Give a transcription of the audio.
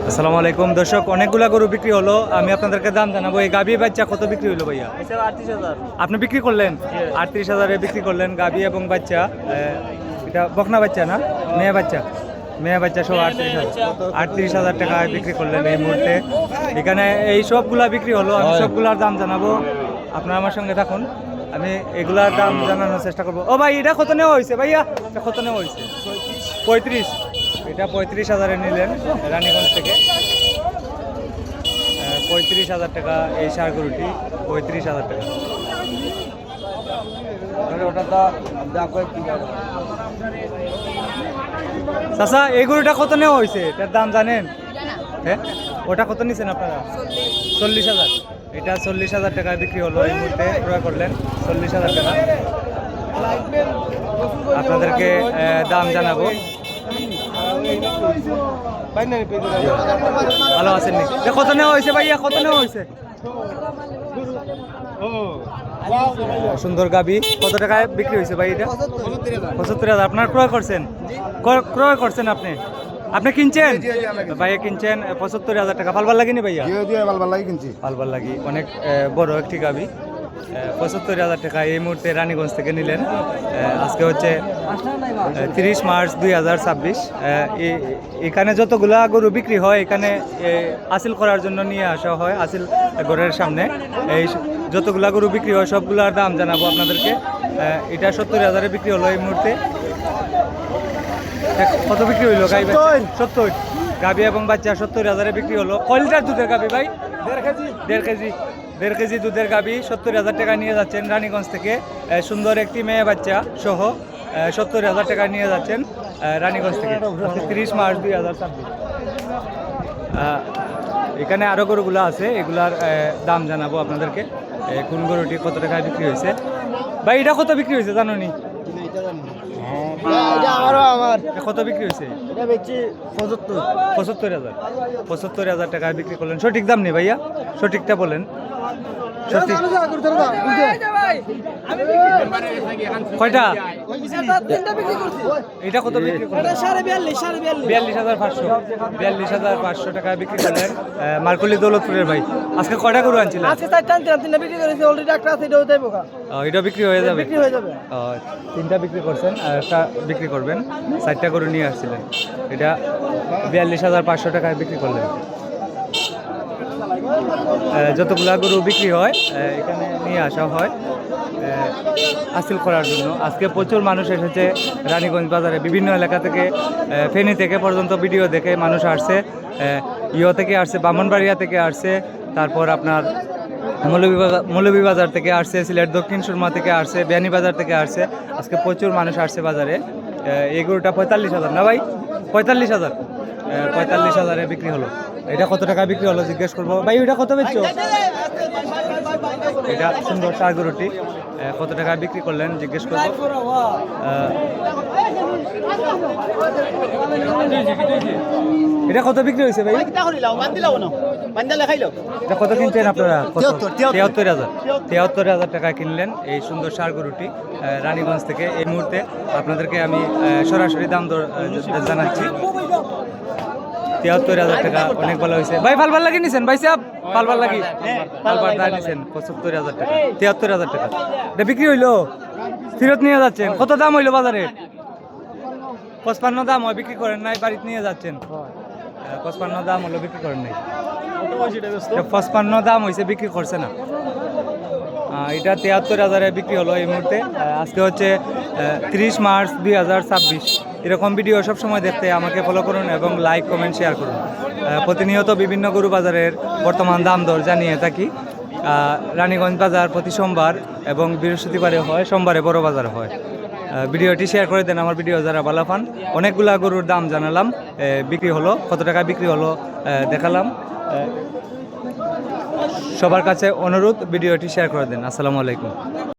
আসসালামু আলাইকুম দর্শক, অনেকগুলা গরু বিক্রি হলো। আমি আপনাদেরকে দাম জানাবো। এই গাভী বাচ্চা কত বিক্রি হলো ভাইয়া? 38,000। আপনি বিক্রি করলেন 38,000-এ বিক্রি করলেন গাভী এবং বাচ্চা। এটা বকনা বাচ্চা না মেয়ে বাচ্চা? মেয়ে বাচ্চা সব 38,000 টাকায় বিক্রি করলেন এই মুহূর্তে। এখানে এই সবগুলা বিক্রি হলো। আমি সবগুলার দাম জানাবো, আপনারা আমার সঙ্গে থাকুন। আমি এগুলার দাম জানানোর চেষ্টা করবো। ও ভাই, এটা কত নেওয়া হয়েছে ভাইয়া? এটা কত নেওয়া হয়েছে? 35। এটা 35,000-এ নিলেন রানীগঞ্জ থেকে। 35,000 টাকা এই ষাঁড় গরুটি, 35,000 টাকা। চাচা, এই গরুটা কত নেওয়া হয়েছে? এটার দাম জানেন? হ্যাঁ, ওটা কত নিছেন আপনারা? 40,000। এটা 40,000 টাকায় বিক্রি হলো। এই মুহূর্তে ক্রয় করলেন 40,000 টাকা। আপনাদেরকে দাম জানাবো। ভালো আছেন নি? কত নেওয়া হয়েছে ভাইয়া? কত নেওয়া হয়েছে? সুন্দর গাবি। কত টাকায় বিক্রি হয়েছে ভাই এটা? 75,000। আপনার ক্রয় করছেন? ক্রয় করছেন আপনি? আপনি কিনছেন? ভাইয়া কিনছেন 75,000 টাকা। পালবার লাগেনি ভাইয়া? পালবার লাগি। অনেক বড় একটি গাবি। 75,000 টাকা এই মুহূর্তে রানীগঞ্জ থেকে নিলেন। আজকে হচ্ছে 30 মার্চ 2026। এখানে যতগুলা গরু বিক্রি হয় এখানে আসিল করার জন্য নিয়ে আসা হয় আসিল ঘরের সামনে। এই যতগুলা গরু বিক্রি হয় সবগুলার দাম জানাবো আপনাদেরকে। এটা 70,000-এ বিক্রি হলো এই মুহূর্তে। কত বিক্রি হইলো গাই? 70। গাবি এবং বাচ্চা 70,000-এ বিক্রি হলো। কয় লিটার দুধের গাবি ভাই? 1.5 কেজি দুধের গাবি 70,000 টাকা নিয়ে যাচ্ছেন রানীগঞ্জ থেকে। সুন্দর একটি মেয়ে বাচ্চা সহ 70,000 টাকা নিয়ে যাচ্ছেন রানীগঞ্জ থেকে। 30 মার্চ 2026। এখানে আরও গরুগুলো আছে, এগুলার দাম জানাবো আপনাদেরকে। কোন গরুটি কত টাকায় বিক্রি হয়েছে? ভাই, এটা কত বিক্রি হয়েছে জানো নি? কত বিক্রি হয়েছে? 75,000। 75,000 টাকায় বিক্রি করলেন। সঠিক দাম নেই ভাইয়া, সঠিকটা বলেন। সঠিক কয়টা? এটা কত বিক্রি করলেন? 42,500। 42,500 টাকায় বিক্রি করলেন মার্কলি দৌলতপুরের ভাই। আজকে কয়টা গরু আনছিলেন? এটা বিক্রি হয়ে যাবে। 3টা বিক্রি করছেন আর একটা বিক্রি করবেন। 4টা গরু নিয়ে আসছিলেন। এটা 42,500 টাকায় বিক্রি করলেন। যতগুলা গরু বিক্রি হয় এখানে নিয়ে আসা হয় হাসিল করার জন্য। আজকে প্রচুর মানুষ এসেছে রানীগঞ্জ বাজারে। বিভিন্ন এলাকা থেকে, ফেনী থেকে পর্যন্ত ভিডিও দেখে মানুষ আসছে। থেকে আসছে, ব্রাহ্মণবাড়িয়া থেকে আসছে, তারপর আপনার মৌলভীবাজার থেকে আসছে, সিলেট দক্ষিণ সুরমা থেকে আসছে, বিয়ানীবাজার থেকে আসছে। আজকে প্রচুর মানুষ আসছে বাজারে। এই গরুটা 45,000 না ভাই? 45,000। 45,000-এ বিক্রি হলো। এটা কত টাকা বিক্রি হলো জিজ্ঞেস করবো। ভাই, ওইটা কত বেচছো? এটা সুন্দর ষাঁড় গরুটি কত টাকা বিক্রি করলেন জিজ্ঞেস করবো। এটা কত বিক্রি হয়েছে ভাই? এটা কত কিনছেন আপনারা? 73,000। 73,000 টাকা কিনলেন এই সুন্দর ষাঁড় গরুটি রানীগঞ্জ থেকে। এই মুহূর্তে আপনাদেরকে আমি সরাসরি দাম দর জানাচ্ছি। 73,000 টাকা অনেক ভালো হয়েছে ভাই। পালবার লাগি নিছেন ভাই সাহেব? পালবার লাগি পালবার দা নিছেন 75,000 টাকা। 73,000 টাকা এটা বিক্রি হইলো, ফেরত নিয়ে যাচ্ছেন। কত দাম হইলো বাজারে? 55 দাম হয়, বিক্রি করেন নাই, বাড়িতে নিয়ে যাচ্ছেন। 55 দাম হলো, বিক্রি করেন নাই। 55 দাম হয়েছে, বিক্রি করছে না। এটা 73,000-এ বিক্রি হলো এই মুহূর্তে। আজকে হচ্ছে 30 মার্চ 2026। এরকম ভিডিও সবসময় দেখতে আমাকে ফলো করুন এবং লাইক, কমেন্ট, শেয়ার করুন। প্রতিনিয়ত বিভিন্ন গরু বাজারের বর্তমান দাম দর জানিয়ে থাকি। রানীগঞ্জ বাজার প্রতি সোমবার এবং বৃহস্পতিবারে হয়, সোমবারে বড় বাজার হয়। ভিডিওটি শেয়ার করে দেন আমার ভিডিও যারা ভালো পান। অনেকগুলা গরুর দাম জানালাম, বিক্রি হলো, কত টাকা বিক্রি হলো দেখালাম। সবার কাছে অনুরোধ, ভিডিওটি শেয়ার করে দেন। আসসালামু আলাইকুম।